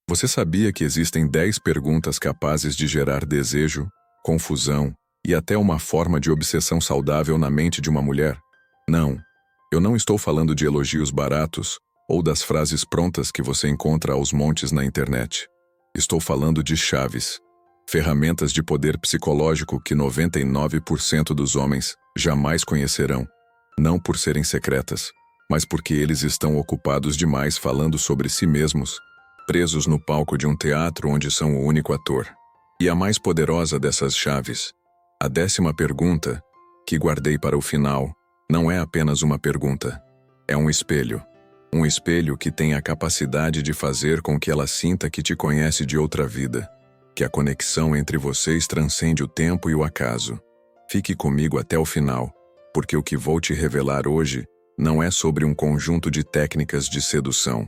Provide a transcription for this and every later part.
Você sabia que existem 10 perguntas capazes de gerar desejo, confusão e até uma forma de obsessão saudável na mente de uma mulher? Não, eu não estou falando de elogios baratos ou das frases prontas que você encontra aos montes na internet. Estou falando de chaves, ferramentas de poder psicológico que 99% dos homens jamais conhecerão, não por serem secretas, mas porque eles estão ocupados demais falando sobre si mesmos, presos no palco de um teatro onde são o único ator. E a mais poderosa dessas chaves, a 10ª pergunta, que guardei para o final, não é apenas uma pergunta. É um espelho. Um espelho que tem a capacidade de fazer com que ela sinta que te conhece de outra vida, que a conexão entre vocês transcende o tempo e o acaso. Fique comigo até o final, porque o que vou te revelar hoje não é sobre um conjunto de técnicas de sedução.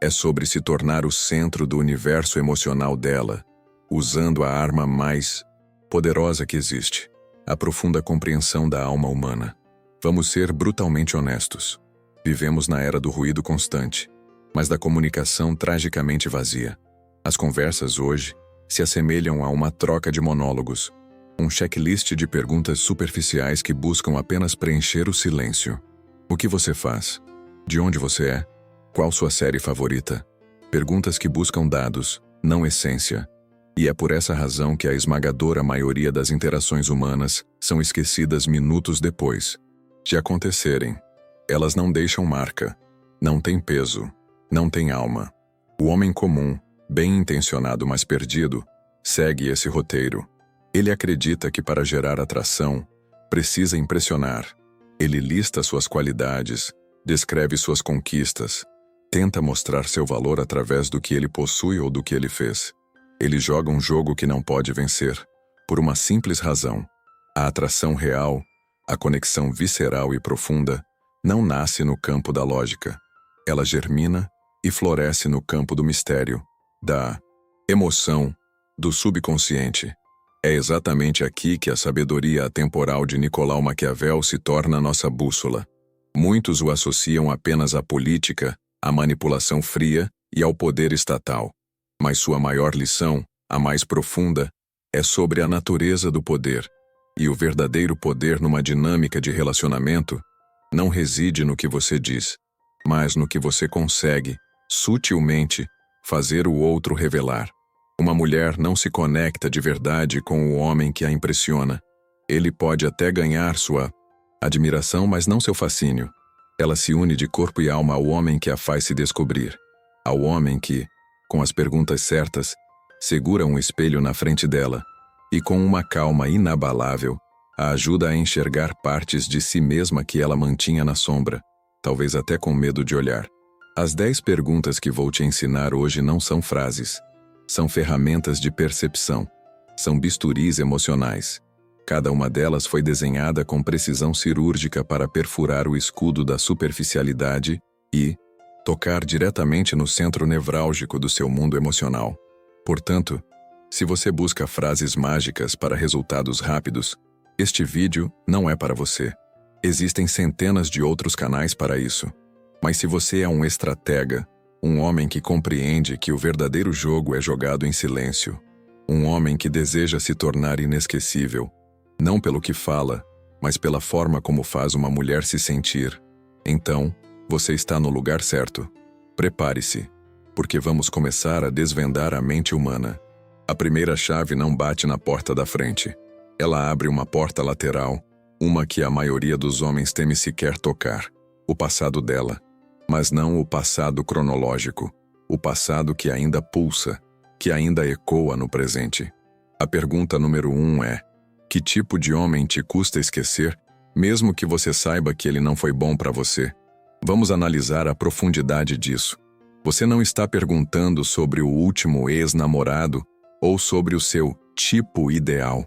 É sobre se tornar o centro do universo emocional dela, usando a arma mais poderosa que existe, a profunda compreensão da alma humana. Vamos ser brutalmente honestos. Vivemos na era do ruído constante, mas da comunicação tragicamente vazia. As conversas hoje se assemelham a uma troca de monólogos, um checklist de perguntas superficiais que buscam apenas preencher o silêncio. O que você faz? De onde você é? Qual sua série favorita? Perguntas que buscam dados, não essência. E é por essa razão que a esmagadora maioria das interações humanas são esquecidas minutos depois de acontecerem. Elas não deixam marca, não têm peso, não têm alma. O homem comum, bem intencionado mas perdido, segue esse roteiro. Ele acredita que para gerar atração, precisa impressionar. Ele lista suas qualidades, descreve suas conquistas, tenta mostrar seu valor através do que ele possui ou do que ele fez. Ele joga um jogo que não pode vencer, por uma simples razão. A atração real, a conexão visceral e profunda, não nasce no campo da lógica. Ela germina e floresce no campo do mistério, da emoção, do subconsciente. É exatamente aqui que a sabedoria atemporal de Nicolau Maquiavel se torna nossa bússola. Muitos o associam apenas à política, à manipulação fria e ao poder estatal. Mas sua maior lição, a mais profunda, é sobre a natureza do poder. E o verdadeiro poder numa dinâmica de relacionamento não reside no que você diz, mas no que você consegue, sutilmente, fazer o outro revelar. Uma mulher não se conecta de verdade com o homem que a impressiona. Ele pode até ganhar sua admiração, mas não seu fascínio. Ela se une de corpo e alma ao homem que a faz se descobrir. Ao homem que, com as perguntas certas, segura um espelho na frente dela e, com uma calma inabalável, a ajuda a enxergar partes de si mesma que ela mantinha na sombra, talvez até com medo de olhar. As 10 perguntas que vou te ensinar hoje não são frases. São ferramentas de percepção. São bisturis emocionais. Cada uma delas foi desenhada com precisão cirúrgica para perfurar o escudo da superficialidade e tocar diretamente no centro nevrálgico do seu mundo emocional. Portanto, se você busca frases mágicas para resultados rápidos, este vídeo não é para você. Existem centenas de outros canais para isso. Mas se você é um estratega, um homem que compreende que o verdadeiro jogo é jogado em silêncio, um homem que deseja se tornar inesquecível, não pelo que fala, mas pela forma como faz uma mulher se sentir, então, você está no lugar certo. Prepare-se, porque vamos começar a desvendar a mente humana. A primeira chave não bate na porta da frente. Ela abre uma porta lateral, uma que a maioria dos homens teme sequer tocar, o passado dela. Mas não o passado cronológico, o passado que ainda pulsa, que ainda ecoa no presente. A pergunta número 1 é: que tipo de homem te custa esquecer, mesmo que você saiba que ele não foi bom para você? Vamos analisar a profundidade disso. Você não está perguntando sobre o último ex-namorado ou sobre o seu tipo ideal.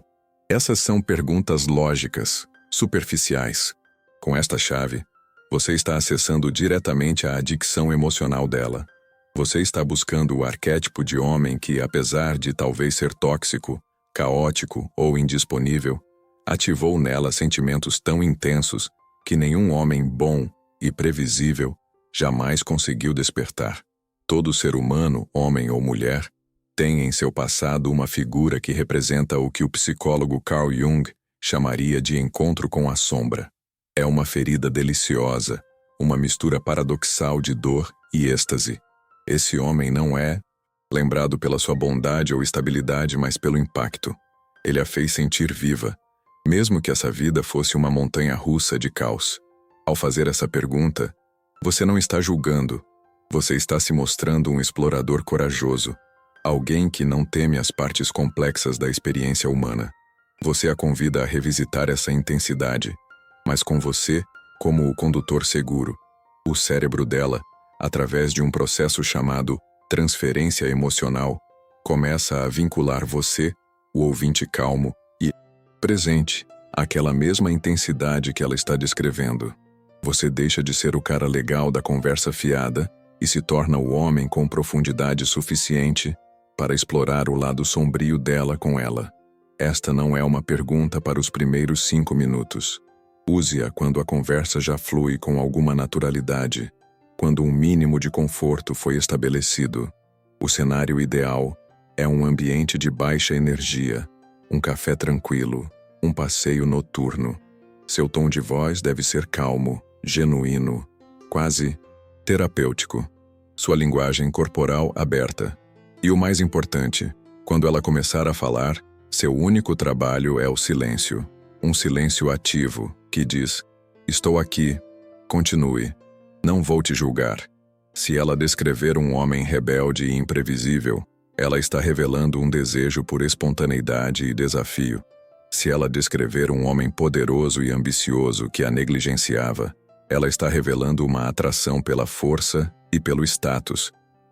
Essas são perguntas lógicas, superficiais. Com esta chave, você está acessando diretamente a adicção emocional dela. Você está buscando o arquétipo de homem que, apesar de talvez ser tóxico, caótico ou indisponível, ativou nela sentimentos tão intensos que nenhum homem bom e previsível jamais conseguiu despertar. Todo ser humano, homem ou mulher, tem em seu passado uma figura que representa o que o psicólogo Carl Jung chamaria de encontro com a sombra. É uma ferida deliciosa, uma mistura paradoxal de dor e êxtase. Esse homem não é lembrado pela sua bondade ou estabilidade, mas pelo impacto. Ele a fez sentir viva, mesmo que essa vida fosse uma montanha-russa de caos. Ao fazer essa pergunta, você não está julgando, você está se mostrando um explorador corajoso, alguém que não teme as partes complexas da experiência humana. Você a convida a revisitar essa intensidade, mas com você como o condutor seguro. O cérebro dela, através de um processo chamado transferência emocional, começa a vincular você, o ouvinte calmo e presente, àquela mesma intensidade que ela está descrevendo. Você deixa de ser o cara legal da conversa fiada e se torna o homem com profundidade suficiente para explorar o lado sombrio dela com ela. Esta não é uma pergunta para os primeiros 5 minutos. Use-a quando a conversa já flui com alguma naturalidade, quando um mínimo de conforto foi estabelecido. O cenário ideal é um ambiente de baixa energia, um café tranquilo, um passeio noturno. Seu tom de voz deve ser calmo, genuíno, quase terapêutico. Sua linguagem corporal aberta. E o mais importante, quando ela começar a falar, seu único trabalho é o silêncio. Um silêncio ativo, que diz: estou aqui, continue, não vou te julgar. Se ela descrever um homem rebelde e imprevisível, ela está revelando um desejo por espontaneidade e desafio. Se ela descrever um homem poderoso e ambicioso que a negligenciava, ela está revelando uma atração pela força e pelo status,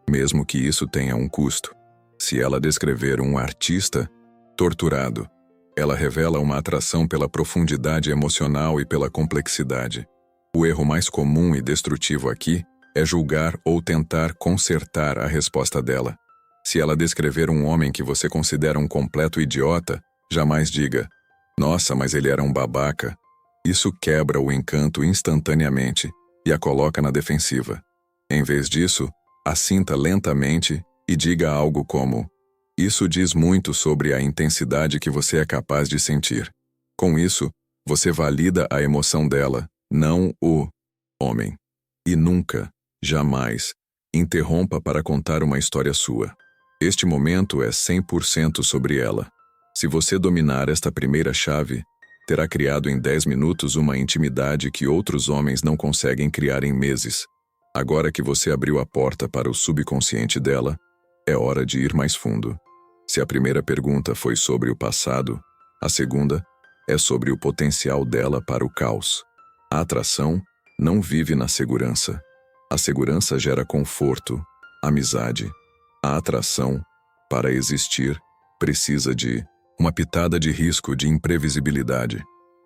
mesmo que isso tenha um custo. Se ela descrever um artista torturado, ela revela uma atração pela profundidade emocional e pela complexidade. O erro mais comum e destrutivo aqui é julgar ou tentar consertar a resposta dela. Se ela descrever um homem que você considera um completo idiota, jamais diga: nossa, mas ele era um babaca. Isso quebra o encanto instantaneamente e a coloca na defensiva. Em vez disso, assinta lentamente e diga algo como: isso diz muito sobre a intensidade que você é capaz de sentir. Com isso, você valida a emoção dela, não o homem. E nunca, jamais, interrompa para contar uma história sua. Este momento é 100% sobre ela. Se você dominar esta primeira chave, terá criado em 10 minutos uma intimidade que outros homens não conseguem criar em meses. Agora que você abriu a porta para o subconsciente dela, é hora de ir mais fundo. Se a primeira pergunta foi sobre o passado, a segunda é sobre o potencial dela para o caos. A atração não vive na segurança. A segurança gera conforto, amizade. A atração, para existir, precisa de uma pitada de risco, de imprevisibilidade.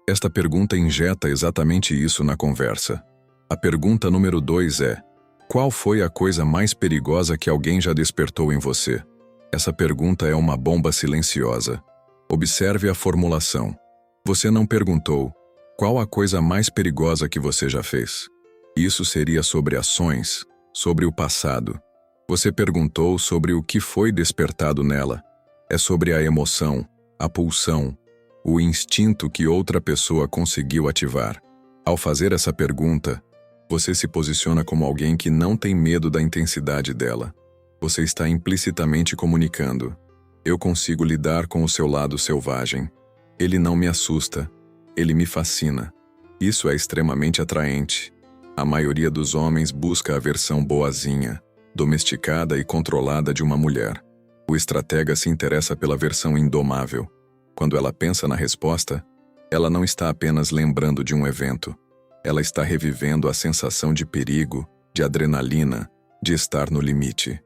Esta pergunta injeta exatamente isso na conversa. A pergunta número 2 é: qual foi a coisa mais perigosa que alguém já despertou em você? Essa pergunta é uma bomba silenciosa. Observe a formulação. Você não perguntou: qual a coisa mais perigosa que você já fez? Isso seria sobre ações, sobre o passado. Você perguntou sobre o que foi despertado nela. É sobre a emoção, a pulsão, o instinto que outra pessoa conseguiu ativar. Ao fazer essa pergunta, você se posiciona como alguém que não tem medo da intensidade dela. Você está implicitamente comunicando: eu consigo lidar com o seu lado selvagem. Ele não me assusta. Ele me fascina. Isso é extremamente atraente. A maioria dos homens busca a versão boazinha, domesticada e controlada de uma mulher. O estratega se interessa pela versão indomável. Quando ela pensa na resposta, ela não está apenas lembrando de um evento. Ela está revivendo a sensação de perigo, de adrenalina, de estar no limite.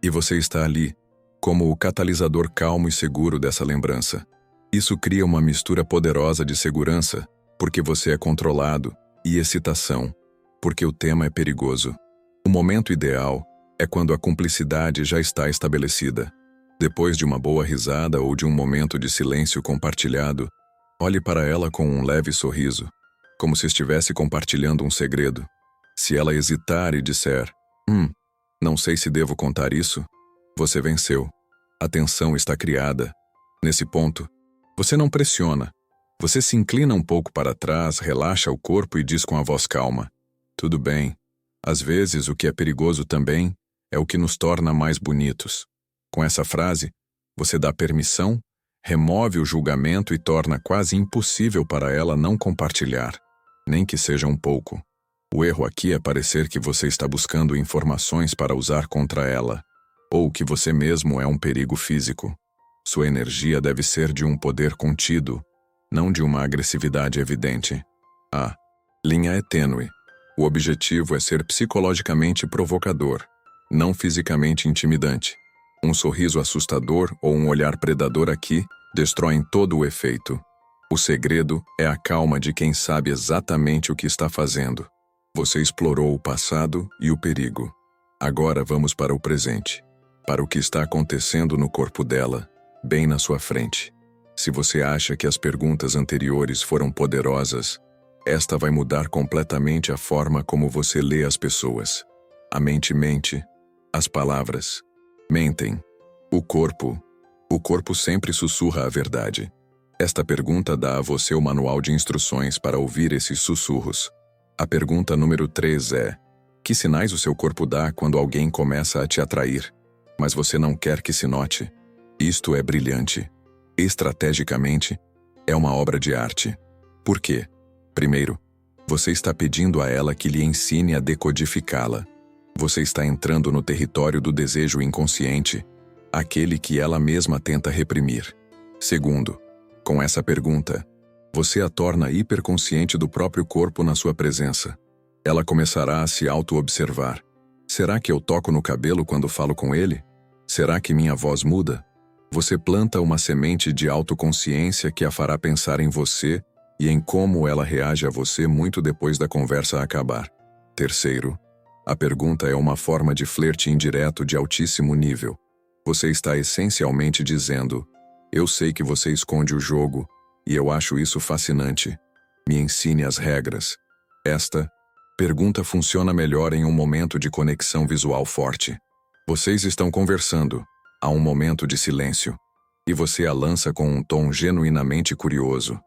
E você está ali, como o catalisador calmo e seguro dessa lembrança. Isso cria uma mistura poderosa de segurança, porque você é controlado, e excitação, porque o tema é perigoso. O momento ideal é quando a cumplicidade já está estabelecida. Depois de uma boa risada ou de um momento de silêncio compartilhado, olhe para ela com um leve sorriso, como se estivesse compartilhando um segredo. Se ela hesitar e disser: Não sei se devo contar isso. Você venceu. A tensão está criada. Nesse ponto, você não pressiona. Você se inclina um pouco para trás, relaxa o corpo e diz com a voz calma: tudo bem. Às vezes, o que é perigoso também é o que nos torna mais bonitos. Com essa frase, você dá permissão, remove o julgamento e torna quase impossível para ela não compartilhar, nem que seja um pouco. O erro aqui é parecer que você está buscando informações para usar contra ela, ou que você mesmo é um perigo físico. Sua energia deve ser de um poder contido, não de uma agressividade evidente. A linha é tênue. O objetivo é ser psicologicamente provocador, não fisicamente intimidante. Um sorriso assustador ou um olhar predador aqui destroem todo o efeito. O segredo é a calma de quem sabe exatamente o que está fazendo. Você explorou o passado e o perigo. Agora vamos para o presente, para o que está acontecendo no corpo dela, bem na sua frente. Se você acha que as perguntas anteriores foram poderosas, esta vai mudar completamente a forma como você lê as pessoas. A mente mente, as palavras mentem. O corpo sempre sussurra a verdade. Esta pergunta dá a você o manual de instruções para ouvir esses sussurros. A pergunta número 3 é: que sinais o seu corpo dá quando alguém começa a te atrair, mas você não quer que se note? Isto é brilhante. Estrategicamente, é uma obra de arte. Por quê? Primeiro, você está pedindo a ela que lhe ensine a decodificá-la. Você está entrando no território do desejo inconsciente, aquele que ela mesma tenta reprimir. Segundo, com essa pergunta, você a torna hiperconsciente do próprio corpo na sua presença. Ela começará a se auto-observar. Será que eu toco no cabelo quando falo com ele? Será que minha voz muda? Você planta uma semente de autoconsciência que a fará pensar em você e em como ela reage a você muito depois da conversa acabar. Terceiro, a pergunta é uma forma de flerte indireto de altíssimo nível. Você está essencialmente dizendo: eu sei que você esconde o jogo, e eu acho isso fascinante. Me ensine as regras. Esta pergunta funciona melhor em um momento de conexão visual forte. Vocês estão conversando, há um momento de silêncio, e você a lança com um tom genuinamente curioso,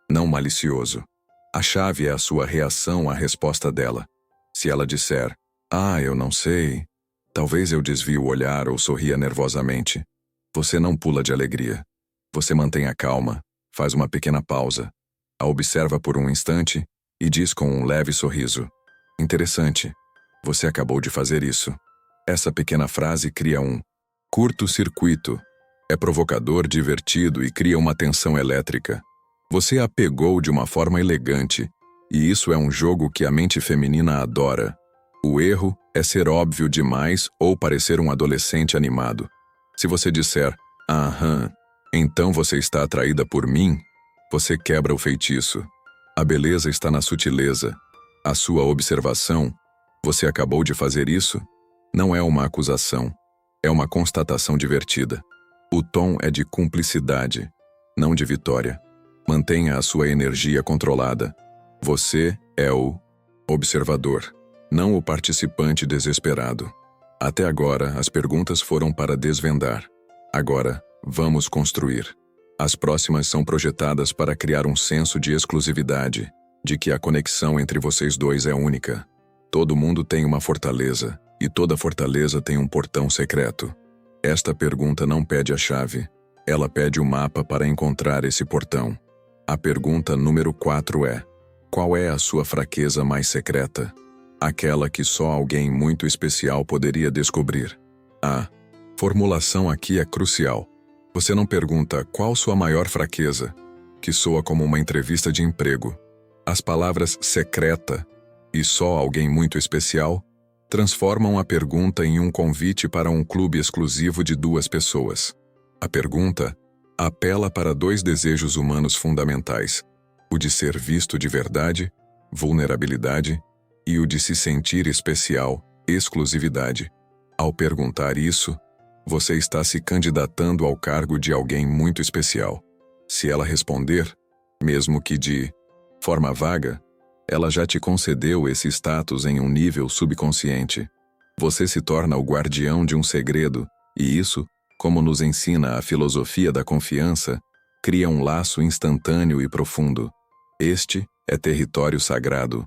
não malicioso. A chave é a sua reação à resposta dela. Se ela disser: eu não sei, talvez eu desvie o olhar ou sorria nervosamente. Você não pula de alegria. Você mantém a calma, faz uma pequena pausa, a observa por um instante e diz com um leve sorriso: interessante, você acabou de fazer isso. Essa pequena frase cria um curto-circuito. É provocador, divertido e cria uma tensão elétrica. Você a pegou de uma forma elegante, e isso é um jogo que a mente feminina adora. O erro é ser óbvio demais ou parecer um adolescente animado. Se você disser: aham, então você está atraída por mim, você quebra o feitiço. A beleza está na sutileza. A sua observação: você acabou de fazer isso? Não é uma acusação. É uma constatação divertida. O tom é de cumplicidade, não de vitória. Mantenha a sua energia controlada. Você é o observador, não o participante desesperado. Até agora, as perguntas foram para desvendar. Agora, vamos construir. As próximas são projetadas para criar um senso de exclusividade, de que a conexão entre vocês dois é única. Todo mundo tem uma fortaleza, e toda fortaleza tem um portão secreto. Esta pergunta não pede a chave, ela pede o mapa para encontrar esse portão. A pergunta número 4 é: qual é a sua fraqueza mais secreta? Aquela que só alguém muito especial poderia descobrir. A formulação aqui é crucial. Você não pergunta qual sua maior fraqueza, que soa como uma entrevista de emprego. As palavras secreta e só alguém muito especial transformam a pergunta em um convite para um clube exclusivo de 2 pessoas. A pergunta apela para 2 desejos humanos fundamentais: o de ser visto de verdade, vulnerabilidade, e o de se sentir especial, exclusividade. Ao perguntar isso, você está se candidatando ao cargo de alguém muito especial. Se ela responder, mesmo que de forma vaga, ela já te concedeu esse status em um nível subconsciente. Você se torna o guardião de um segredo, e isso, como nos ensina a filosofia da confiança, cria um laço instantâneo e profundo. Este é território sagrado.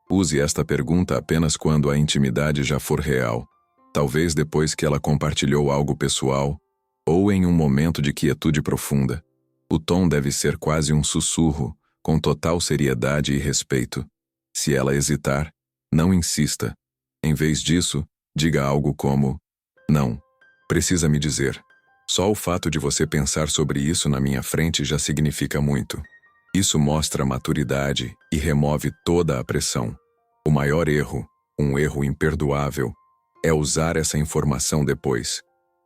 Use esta pergunta apenas quando a intimidade já for real, talvez depois que ela compartilhou algo pessoal, ou em um momento de quietude profunda. O tom deve ser quase um sussurro, com total seriedade e respeito. Se ela hesitar, não insista. Em vez disso, diga algo como: não, precisa me dizer. Só o fato de você pensar sobre isso na minha frente já significa muito. Isso mostra maturidade e remove toda a pressão. O maior erro, um erro imperdoável, é usar essa informação depois.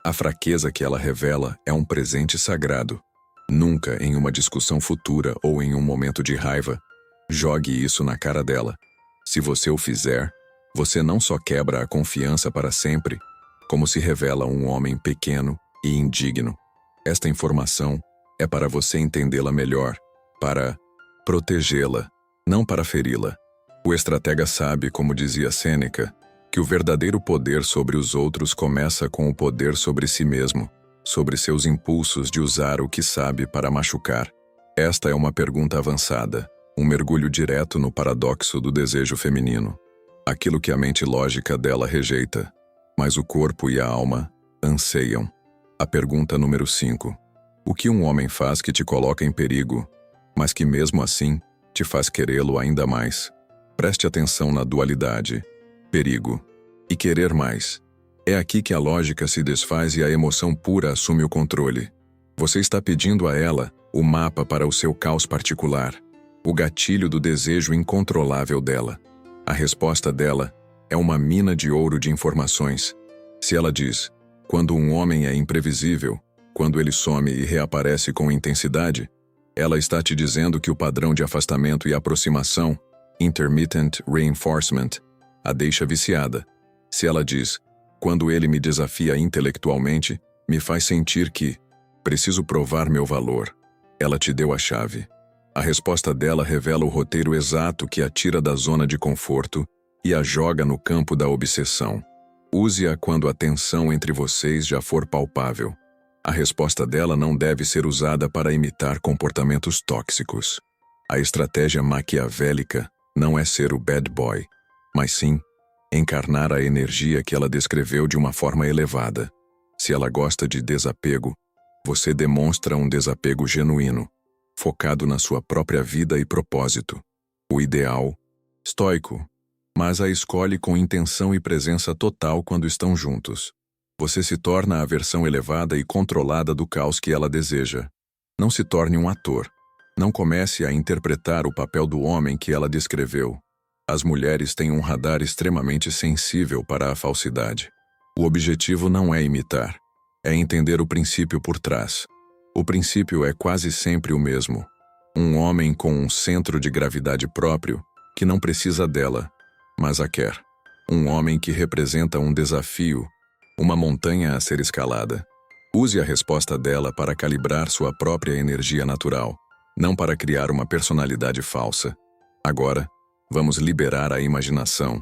A fraqueza que ela revela é um presente sagrado. Nunca, em uma discussão futura ou em um momento de raiva, jogue isso na cara dela. Se você o fizer, você não só quebra a confiança para sempre, como se revela um homem pequeno e indigno. Esta informação é para você entendê-la melhor, para protegê-la, não para feri-la. O estratega sabe, como dizia Sêneca, que o verdadeiro poder sobre os outros começa com o poder sobre si mesmo, sobre seus impulsos de usar o que sabe para machucar. Esta é uma pergunta avançada, um mergulho direto no paradoxo do desejo feminino. Aquilo que a mente lógica dela rejeita, mas o corpo e a alma anseiam. A pergunta número 5. O que um homem faz que te coloca em perigo, mas que mesmo assim te faz querê-lo ainda mais? Preste atenção na dualidade, perigo e querer mais. É aqui que a lógica se desfaz e a emoção pura assume o controle. Você está pedindo a ela o mapa para o seu caos particular, o gatilho do desejo incontrolável dela. A resposta dela é uma mina de ouro de informações. Se ela diz: quando um homem é imprevisível, quando ele some e reaparece com intensidade, ela está te dizendo que o padrão de afastamento e aproximação, intermittent reinforcement, a deixa viciada. Se ela diz: quando ele me desafia intelectualmente, me faz sentir que preciso provar meu valor, ela te deu a chave. A resposta dela revela o roteiro exato que a tira da zona de conforto e a joga no campo da obsessão. Use-a quando a tensão entre vocês já for palpável. A resposta dela não deve ser usada para imitar comportamentos tóxicos. A estratégia maquiavélica não é ser o bad boy, mas sim encarnar a energia que ela descreveu de uma forma elevada. Se ela gosta de desapego, você demonstra um desapego genuíno, focado na sua própria vida e propósito. O ideal, estoico, mas a escolhe com intenção e presença total quando estão juntos. Você se torna a versão elevada e controlada do caos que ela deseja. Não se torne um ator. Não comece a interpretar o papel do homem que ela descreveu. As mulheres têm um radar extremamente sensível para a falsidade. O objetivo não é imitar, é entender o princípio por trás. O princípio é quase sempre o mesmo. Um homem com um centro de gravidade próprio, que não precisa dela, mas a quer. Um homem que representa um desafio, uma montanha a ser escalada. Use a resposta dela para calibrar sua própria energia natural, não para criar uma personalidade falsa. Agora, vamos liberar a imaginação.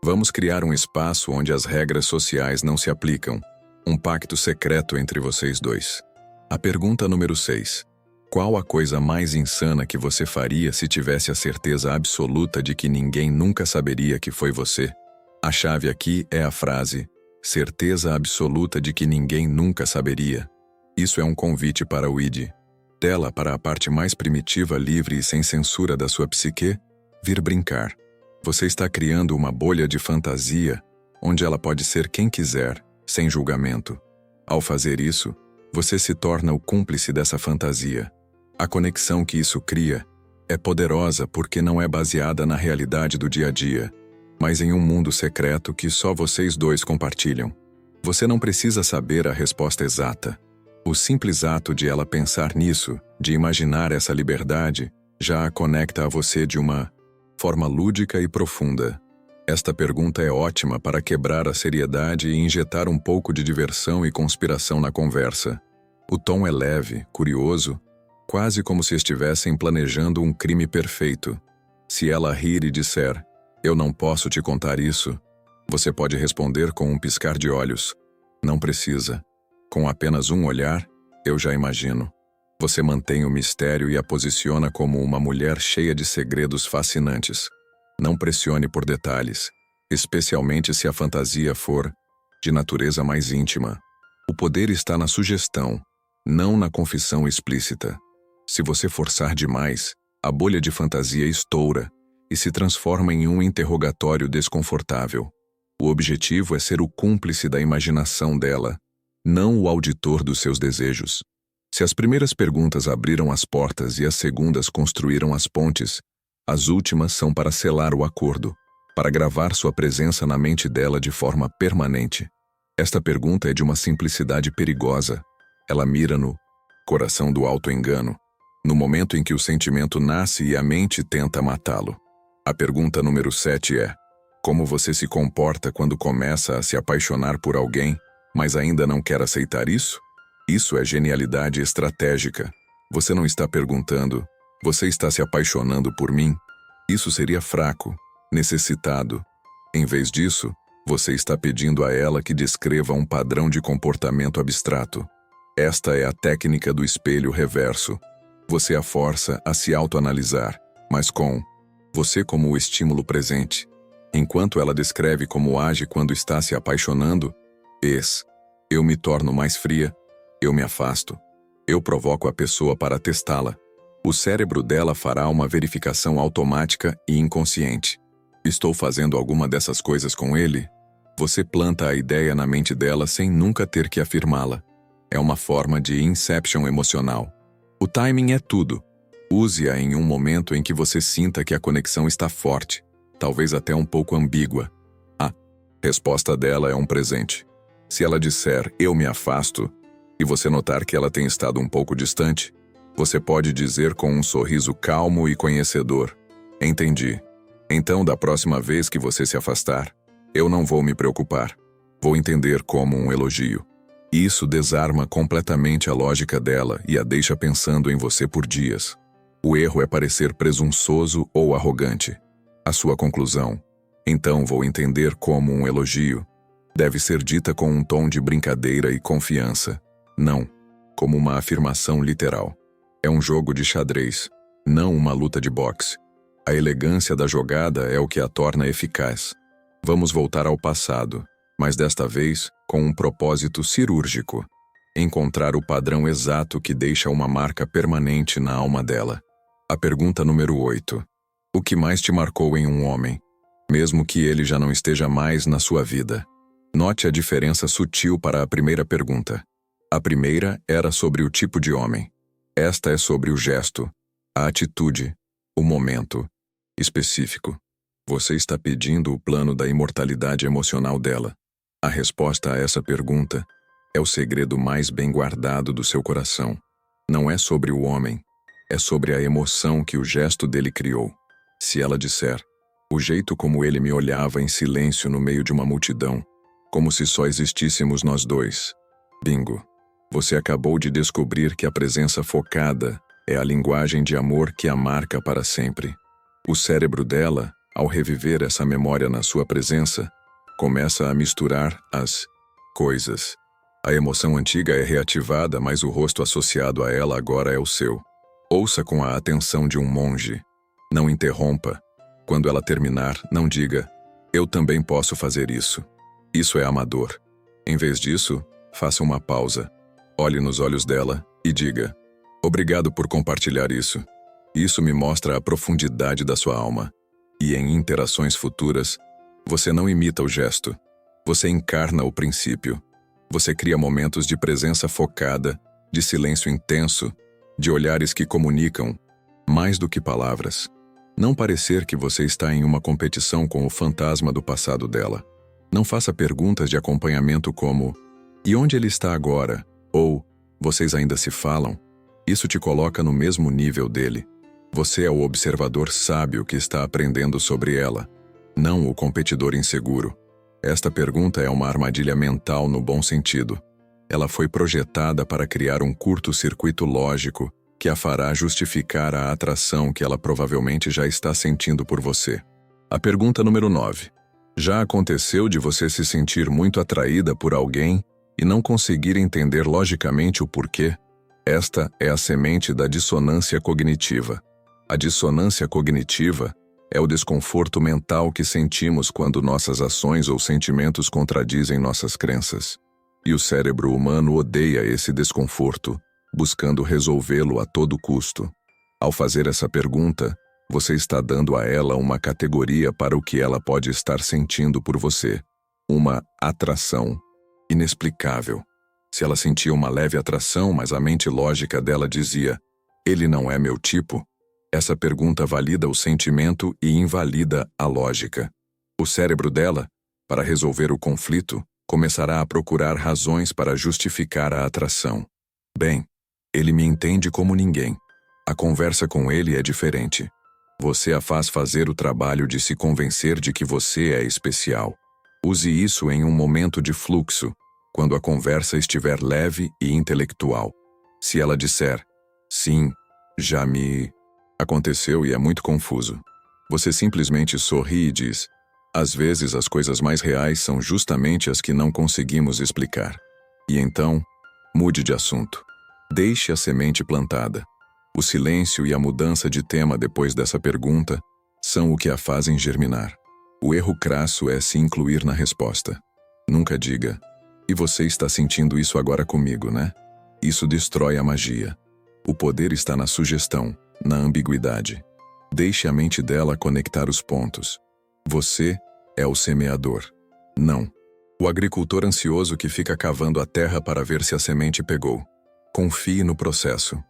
Vamos criar um espaço onde as regras sociais não se aplicam. Um pacto secreto entre vocês dois. A pergunta número 6. Qual a coisa mais insana que você faria se tivesse a certeza absoluta de que ninguém nunca saberia que foi você? A chave aqui é a frase, certeza absoluta de que ninguém nunca saberia. Isso é um convite para o id. Dela para a parte mais primitiva, livre e sem censura da sua psique, vir brincar. Você está criando uma bolha de fantasia, onde ela pode ser quem quiser, sem julgamento. Ao fazer isso, você se torna o cúmplice dessa fantasia. A conexão que isso cria é poderosa porque não é baseada na realidade do dia a dia, mas em um mundo secreto que só vocês dois compartilham. Você não precisa saber a resposta exata. O simples ato de ela pensar nisso, de imaginar essa liberdade, já a conecta a você de uma forma lúdica e profunda. Esta pergunta é ótima para quebrar a seriedade e injetar um pouco de diversão e conspiração na conversa. O tom é leve, curioso, quase como se estivessem planejando um crime perfeito. Se ela rir e disser, "Eu não posso te contar isso", Você pode responder com um piscar de olhos. Não precisa. Com apenas um olhar, eu já imagino. Você mantém o mistério e a posiciona como uma mulher cheia de segredos fascinantes. Não pressione por detalhes, especialmente se a fantasia for de natureza mais íntima. O poder está na sugestão, não na confissão explícita. Se você forçar demais, a bolha de fantasia estoura e se transforma em um interrogatório desconfortável. O objetivo é ser o cúmplice da imaginação dela, não o auditor dos seus desejos. Se as primeiras perguntas abriram as portas e as segundas construíram as pontes, as últimas são para selar o acordo, para gravar sua presença na mente dela de forma permanente. Esta pergunta é de uma simplicidade perigosa. Ela mira no coração do auto-engano, no momento em que o sentimento nasce e a mente tenta matá-lo. A pergunta número 7 é: como você se comporta quando começa a se apaixonar por alguém, mas ainda não quer aceitar isso? Isso é genialidade estratégica. Você não está perguntando: você está se apaixonando por mim? Isso seria fraco, necessitado. Em vez disso, você está pedindo a ela que descreva um padrão de comportamento abstrato. Esta é a técnica do espelho reverso. Você a força a se autoanalisar, mas com você como o estímulo presente. Enquanto ela descreve como age quando está se apaixonando, eu me torno mais fria, eu me afasto, eu provoco a pessoa para testá-la. O cérebro dela fará uma verificação automática e inconsciente. Estou fazendo alguma dessas coisas com ele? Você planta a ideia na mente dela sem nunca ter que afirmá-la. É uma forma de inception emocional. O timing é tudo. Use-a em um momento em que você sinta que a conexão está forte, talvez até um pouco ambígua. A resposta dela é um presente. Se ela disser "eu me afasto" e você notar que ela tem estado um pouco distante, você pode dizer com um sorriso calmo e conhecedor: "Entendi. Então, da próxima vez que você se afastar, eu não vou me preocupar. Vou entender como um elogio." Isso desarma completamente a lógica dela e a deixa pensando em você por dias. O erro é parecer presunçoso ou arrogante. A sua conclusão: "Então vou entender como um elogio", deve ser dita com um tom de brincadeira e confiança, não como uma afirmação literal. É um jogo de xadrez, não uma luta de boxe. A elegância da jogada é o que a torna eficaz. Vamos voltar ao passado, mas desta vez com um propósito cirúrgico: encontrar o padrão exato que deixa uma marca permanente na alma dela. A pergunta número 8. O que mais te marcou em um homem, mesmo que ele já não esteja mais na sua vida? Note a diferença sutil para a primeira pergunta. A primeira era sobre o tipo de homem. Esta é sobre o gesto, a atitude, o momento específico. Você está pedindo o plano da imortalidade emocional dela. A resposta a essa pergunta é o segredo mais bem guardado do seu coração. Não é sobre o homem, é sobre a emoção que o gesto dele criou. Se ela disser: "O jeito como ele me olhava em silêncio no meio de uma multidão, como se só existíssemos nós dois." Bingo! Você acabou de descobrir que a presença focada é a linguagem de amor que a marca para sempre. O cérebro dela, ao reviver essa memória na sua presença, começa a misturar as coisas. A emoção antiga é reativada, mas o rosto associado a ela agora é o seu. Ouça com a atenção de um monge. Não interrompa. Quando ela terminar, não diga: "Eu também posso fazer isso." Isso é amador. Em vez disso, faça uma pausa. Olhe nos olhos dela e diga: "Obrigado por compartilhar isso. Isso me mostra a profundidade da sua alma." E em interações futuras, você não imita o gesto. Você encarna o princípio. Você cria momentos de presença focada, de silêncio intenso, de olhares que comunicam, mais do que palavras. Não parecer que você está em uma competição com o fantasma do passado dela. Não faça perguntas de acompanhamento como: "E onde ele está agora?" Ou "Vocês ainda se falam?" Isso te coloca no mesmo nível dele. Você é o observador sábio que está aprendendo sobre ela, não o competidor inseguro. Esta pergunta é uma armadilha mental no bom sentido. Ela foi projetada para criar um curto-circuito lógico que a fará justificar a atração que ela provavelmente já está sentindo por você. A pergunta número 9. Já aconteceu de você se sentir muito atraída por alguém e não conseguir entender logicamente o porquê? Esta é a semente da dissonância cognitiva. A dissonância cognitiva é o desconforto mental que sentimos quando nossas ações ou sentimentos contradizem nossas crenças. E o cérebro humano odeia esse desconforto, buscando resolvê-lo a todo custo. Ao fazer essa pergunta, você está dando a ela uma categoria para o que ela pode estar sentindo por você. Uma atração inexplicável. Se ela sentia uma leve atração, mas a mente lógica dela dizia: ele não é meu tipo, essa pergunta valida o sentimento e invalida a lógica. O cérebro dela, para resolver o conflito, começará a procurar razões para justificar a atração. Bem, ele me entende como ninguém. A conversa com ele é diferente. Você a faz fazer o trabalho de se convencer de que você é especial. Use isso em um momento de fluxo, quando a conversa estiver leve e intelectual. Se ela disser: sim, já me aconteceu e é muito confuso, você simplesmente sorri e diz: às vezes as coisas mais reais são justamente as que não conseguimos explicar. E então, mude de assunto. Deixe a semente plantada. O silêncio e a mudança de tema depois dessa pergunta são o que a fazem germinar. O erro crasso é se incluir na resposta. Nunca diga: e você está sentindo isso agora comigo, né? Isso destrói a magia. O poder está na sugestão, na ambiguidade. Deixe a mente dela conectar os pontos. Você é o semeador. Não. O agricultor ansioso que fica cavando a terra para ver se a semente pegou. Confie no processo.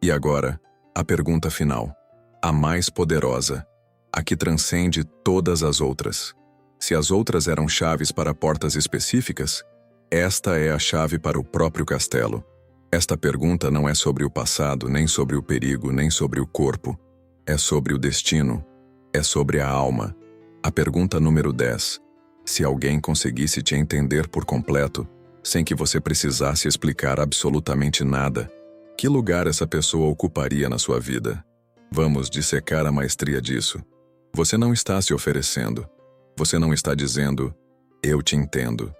E agora, a pergunta final. A mais poderosa. A que transcende todas as outras. Se as outras eram chaves para portas específicas, esta é a chave para o próprio castelo. Esta pergunta não é sobre o passado, nem sobre o perigo, nem sobre o corpo. É sobre o destino. É sobre a alma. A pergunta número 10. Se alguém conseguisse te entender por completo, sem que você precisasse explicar absolutamente nada, que lugar essa pessoa ocuparia na sua vida? Vamos dissecar a maestria disso. Você não está se oferecendo. Você não está dizendo: eu te entendo.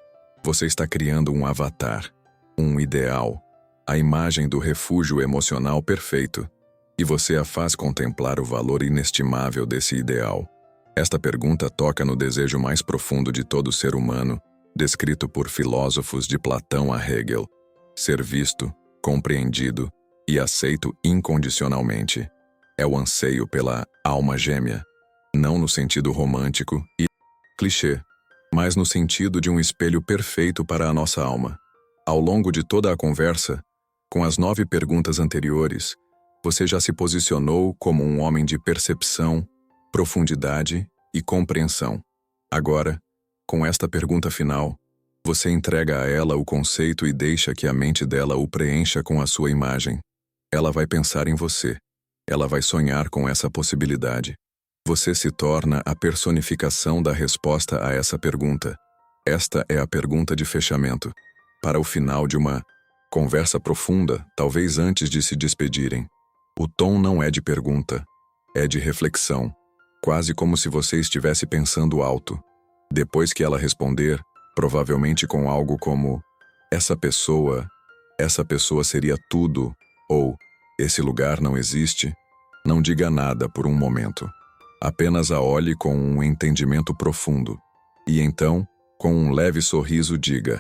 Você está criando um avatar, um ideal, a imagem do refúgio emocional perfeito, e você a faz contemplar o valor inestimável desse ideal. Esta pergunta toca no desejo mais profundo de todo ser humano, descrito por filósofos de Platão a Hegel: ser visto, compreendido e aceito incondicionalmente. É o anseio pela alma gêmea, não no sentido romântico e clichê, mas no sentido de um espelho perfeito para a nossa alma. Ao longo de toda a conversa, com as 9 perguntas anteriores, você já se posicionou como um homem de percepção, profundidade e compreensão. Agora, com esta pergunta final, você entrega a ela o conceito e deixa que a mente dela o preencha com a sua imagem. Ela vai pensar em você. Ela vai sonhar com essa possibilidade. Você se torna a personificação da resposta a essa pergunta. Esta é a pergunta de fechamento, para o final de uma conversa profunda, talvez antes de se despedirem. O tom não é de pergunta, é de reflexão, quase como se você estivesse pensando alto. Depois que ela responder, provavelmente com algo como: essa pessoa seria tudo, ou esse lugar não existe, não diga nada por um momento. Apenas a olhe com um entendimento profundo. E então, com um leve sorriso, diga: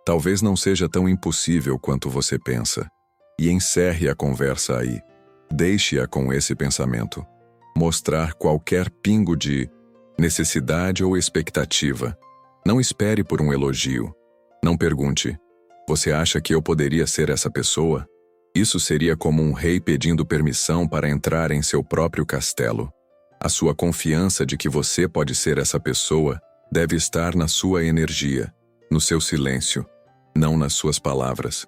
talvez não seja tão impossível quanto você pensa. E encerre a conversa aí. Deixe-a com esse pensamento. Mostrar qualquer pingo de necessidade ou expectativa. Não espere por um elogio. Não pergunte: você acha que eu poderia ser essa pessoa? Isso seria como um rei pedindo permissão para entrar em seu próprio castelo. A sua confiança de que você pode ser essa pessoa deve estar na sua energia, no seu silêncio, não nas suas palavras.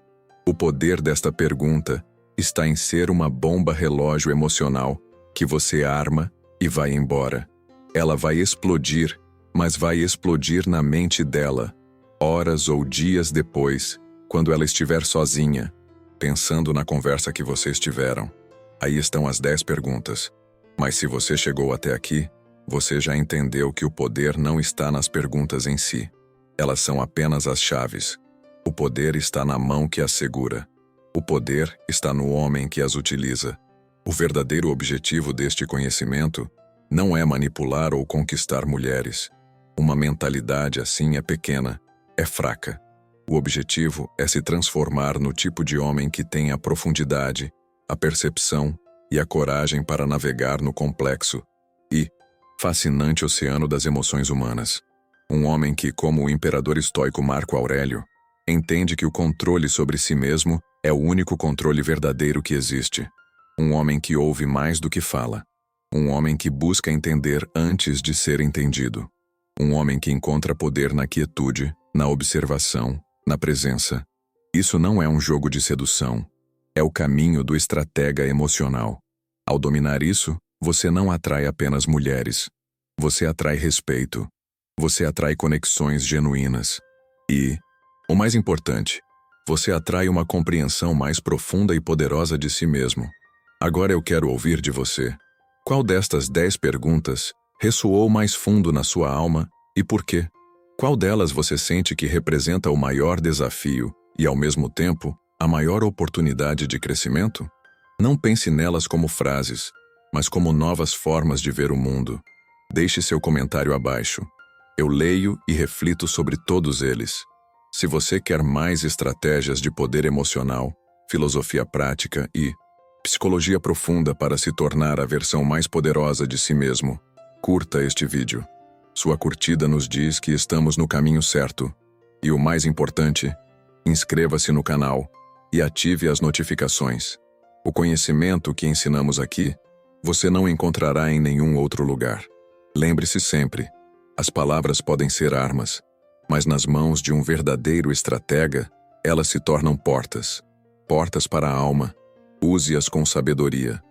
O poder desta pergunta está em ser uma bomba relógio emocional que você arma e vai embora. Ela vai explodir, mas vai explodir na mente dela, horas ou dias depois, quando ela estiver sozinha, pensando na conversa que vocês tiveram. Aí estão as 10 perguntas. Mas se você chegou até aqui, Você já entendeu que o poder não está nas perguntas em si. Elas são apenas as chaves. O poder está na mão que as segura. O poder está no homem que as utiliza. O verdadeiro objetivo deste conhecimento não é manipular ou conquistar mulheres. Uma mentalidade assim é pequena, é fraca. O objetivo é se transformar no tipo de homem que tem a profundidade, a percepção e a coragem para navegar no complexo e fascinante oceano das emoções humanas. Um homem que, como o imperador estoico Marco Aurélio, entende que o controle sobre si mesmo é o único controle verdadeiro que existe. Um homem que ouve mais do que fala. Um homem que busca entender antes de ser entendido. Um homem que encontra poder na quietude, na observação, na presença. Isso não é um jogo de sedução. É o caminho do estratega emocional. Ao dominar isso, você não atrai apenas mulheres. Você atrai respeito. Você atrai conexões genuínas. E, o mais importante, você atrai uma compreensão mais profunda e poderosa de si mesmo. Agora eu quero ouvir de você. Qual destas 10 perguntas ressoou mais fundo na sua alma e por quê? Qual delas você sente que representa o maior desafio e, ao mesmo tempo, a maior oportunidade de crescimento? Não pense nelas como frases, mas como novas formas de ver o mundo. Deixe seu comentário abaixo. Eu leio e reflito sobre todos eles. Se você quer mais estratégias de poder emocional, filosofia prática e psicologia profunda para se tornar a versão mais poderosa de si mesmo, curta este vídeo. Sua curtida nos diz que estamos no caminho certo. E o mais importante, inscreva-se no canal e ative as notificações. O conhecimento que ensinamos aqui, você não encontrará em nenhum outro lugar. Lembre-se sempre, as palavras podem ser armas, mas nas mãos de um verdadeiro estratega, elas se tornam portas. Portas para a alma. Use-as com sabedoria.